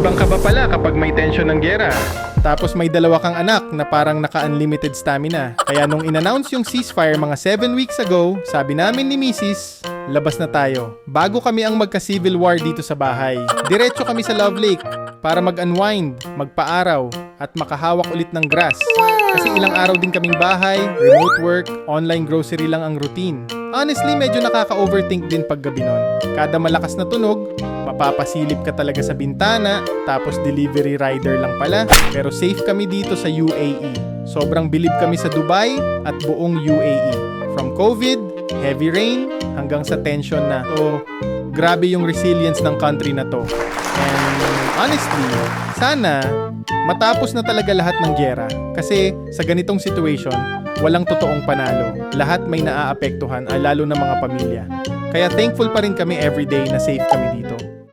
Matabang ka ba pala kapag may tensyon ng giyera? Tapos may dalawa kang anak na parang naka-unlimited stamina. Kaya nung in-announce yung ceasefire mga 7 weeks ago, sabi namin ni Mrs., labas na tayo. Bago kami ang magka-civil war dito sa bahay. Diretso kami sa Love Lake para mag-unwind, magpaaraw, at makahawak ulit ng grass. Kasi ilang araw din kaming bahay, remote work, online grocery lang ang routine. Honestly, medyo nakaka-overthink din pag gabi nun. Kada malakas na tunog, mapapasilip ka talaga sa bintana, tapos delivery rider lang pala. Pero safe kami dito sa UAE. Sobrang bilib kami sa Dubai at buong UAE. From COVID, heavy rain, hanggang sa tension na. So, grabe yung resilience ng country na to. And honestly, sana matapos na talaga lahat ng giyera. Kasi sa ganitong situation, walang totoong panalo. Lahat may naaapektuhan, lalo na mga pamilya. Kaya thankful pa rin kami everyday na safe kami dito.